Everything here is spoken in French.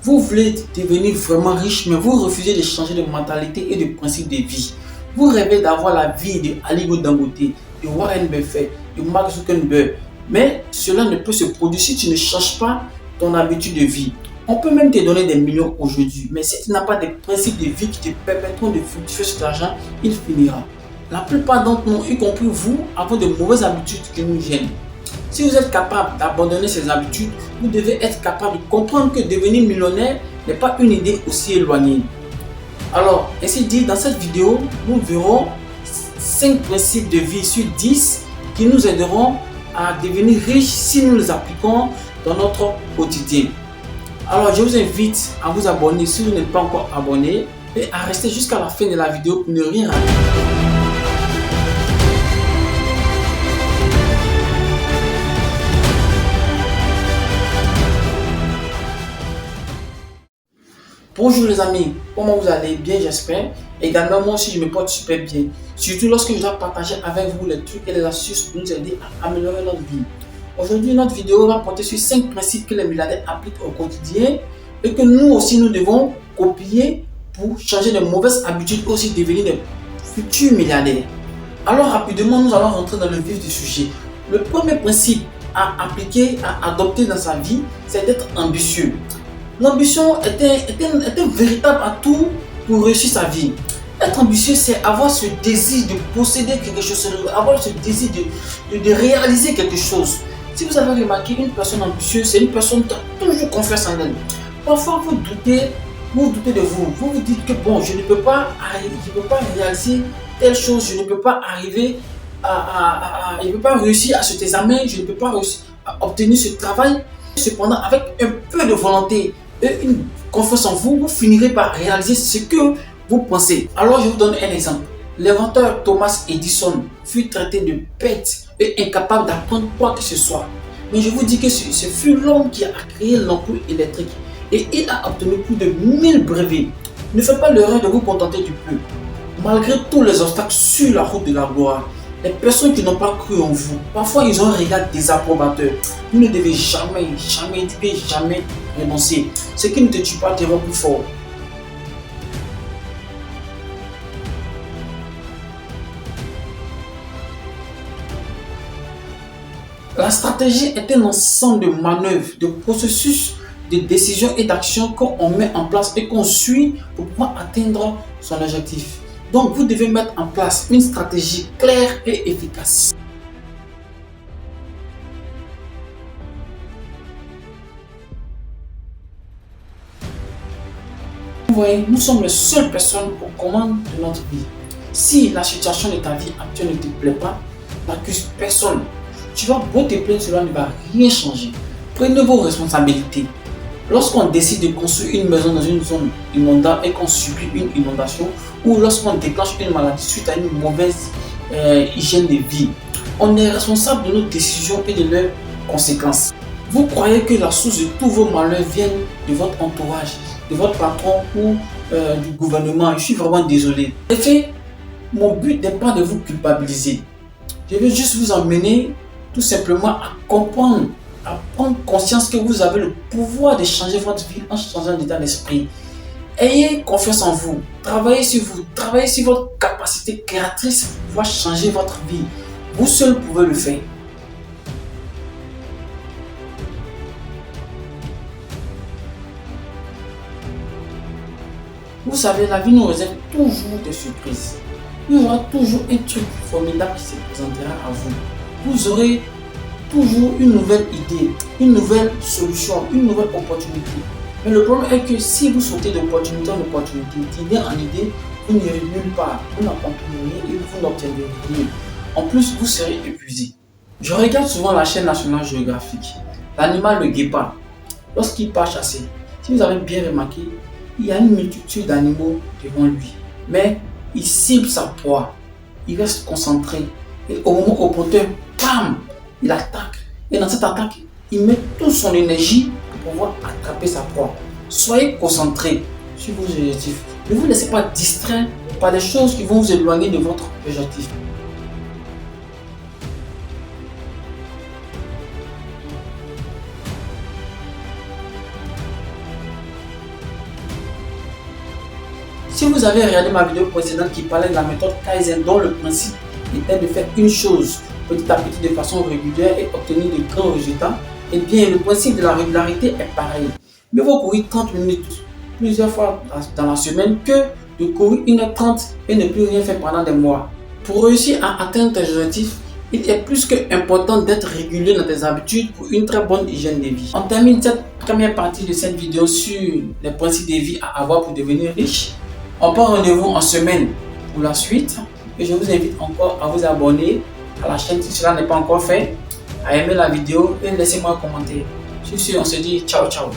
Vous voulez devenir vraiment riche, mais vous refusez de changer de mentalité et de principe de vie. Vous rêvez d'avoir la vie de Aliko Dangote, de Warren Buffett, de Mark Zuckerberg. Mais cela ne peut se produire si tu ne changes pas ton habitude de vie. On peut même te donner des millions aujourd'hui, mais si tu n'as pas des principes de vie qui te permettront de fructifier cet argent, il finira. La plupart d'entre nous, y compris vous, avons de mauvaises habitudes qui nous gênent. Si vous êtes capable d'abandonner ces habitudes, vous devez être capable de comprendre que devenir millionnaire n'est pas une idée aussi éloignée. Alors, ainsi dit, dans cette vidéo, nous verrons 5 principes de vie sur 10 qui nous aideront à devenir riches si nous les appliquons dans notre quotidien. Alors, je vous invite à vous abonner si vous n'êtes pas encore abonné et à rester jusqu'à la fin de la vidéo pour ne rien rater. Bonjour les amis, comment vous allez? Bien j'espère. Également moi aussi je me porte super bien. Surtout lorsque je dois partager avec vous les trucs et les astuces pour nous aider à améliorer notre vie. Aujourd'hui notre vidéo va porter sur 5 principes que les milliardaires appliquent au quotidien et que nous aussi nous devons copier pour changer de mauvaises habitudes et aussi devenir des futurs milliardaires. Alors rapidement nous allons rentrer dans le vif du sujet. Le premier principe à appliquer, à adopter dans sa vie, c'est d'être ambitieux. L'ambition est un véritable atout pour réussir sa vie. Être ambitieux, c'est avoir ce désir de posséder quelque chose, avoir ce désir de réaliser quelque chose. Si vous avez remarqué, une personne ambitieuse, c'est une personne qui a toujours confiance en elle. Parfois, vous doutez de vous. Vous vous dites que bon, je ne peux pas réaliser telle chose, je ne peux pas arriver je ne peux pas réussir à cet examen, je ne peux pas réussir à obtenir ce travail. Cependant, avec un peu de volonté et une confiance en vous, vous finirez par réaliser ce que vous pensez. Alors je vous donne un exemple. L'inventeur Thomas Edison fut traité de bête et incapable d'apprendre quoi que ce soit. Mais je vous dis que ce fut l'homme qui a créé l'ampoule électrique et il a obtenu plus de 1000 brevets. Ne faites pas l'erreur de vous contenter du peu. Malgré tous les obstacles sur la route de la gloire, les personnes qui n'ont pas cru en vous, parfois ils ont un regard désapprobateur. Vous ne devez jamais renoncer. Ce qui ne te tue pas te rend plus fort. La stratégie est un ensemble de manœuvres, de processus, de décisions et d'actions qu'on met en place et qu'on suit pour pouvoir atteindre son objectif. Donc vous devez mettre en place une stratégie claire et efficace. Vous voyez, nous sommes les seules personnes aux commandes de notre vie. Si la situation de ta vie actuelle ne te plaît pas, n'accuse personne. Tu vas beau te plaindre, cela ne va rien changer. Prenez vos responsabilités. Lorsqu'on décide de construire une maison dans une zone inondable et qu'on subit une inondation, ou lorsqu'on déclenche une maladie suite à une mauvaise hygiène de vie, on est responsable de nos décisions et de leurs conséquences. Vous croyez que la source de tous vos malheurs vient de votre entourage, de votre patron ou du gouvernement? Je suis vraiment désolé. En effet, mon but n'est pas de vous culpabiliser. Je veux juste vous emmener tout simplement à comprendre, à prendre conscience que vous avez le pouvoir de changer votre vie en changeant d'état d'esprit. Ayez confiance en vous, travaillez sur votre capacité créatrice pour pouvoir changer votre vie. Vous seul pouvez le faire. Vous savez, la vie nous réserve toujours des surprises. Il y aura toujours un truc formidable qui se présentera à vous. Vous aurez toujours une nouvelle idée, une nouvelle solution, une nouvelle opportunité. Mais le problème est que si vous sautez d'opportunité en opportunité, d'idée en idée, vous n'irez nulle part, vous n'accomplirez rien et vous n'obtiendrez rien. En plus, vous serez épuisé. Je regarde souvent la chaîne National Geographic. L'animal, le guépard, lorsqu'il part chasser, si vous avez bien remarqué, il y a une multitude d'animaux devant lui. Mais il cible sa proie, il reste concentré et au moment opportun, bam, il attaque. Et dans cette attaque, il met toute son énergie pour pouvoir attraper sa proie. Soyez concentrés sur vos objectifs. Ne vous laissez pas distraire par des choses qui vont vous éloigner de votre objectif. Si vous avez regardé ma vidéo précédente qui parlait de la méthode Kaizen, dont le principe était de faire une chose petit à petit de façon régulière et obtenir de grands résultats, eh bien le principe de la régularité est pareil. Mieux vaut courir 30 minutes plusieurs fois dans la semaine que de courir 1h30 et ne plus rien faire pendant des mois. Pour réussir à atteindre tes objectifs, il est plus qu'important d'être régulier dans tes habitudes pour une très bonne hygiène de vie. On termine cette première partie de cette vidéo sur les principes de vie à avoir pour devenir riche. On prend rendez-vous en semaine pour la suite et je vous invite encore à vous abonner à la chaîne si cela n'est pas encore fait, à aimer la vidéo et laissez-moi un commentaire. Sur ce, on se dit ciao ciao.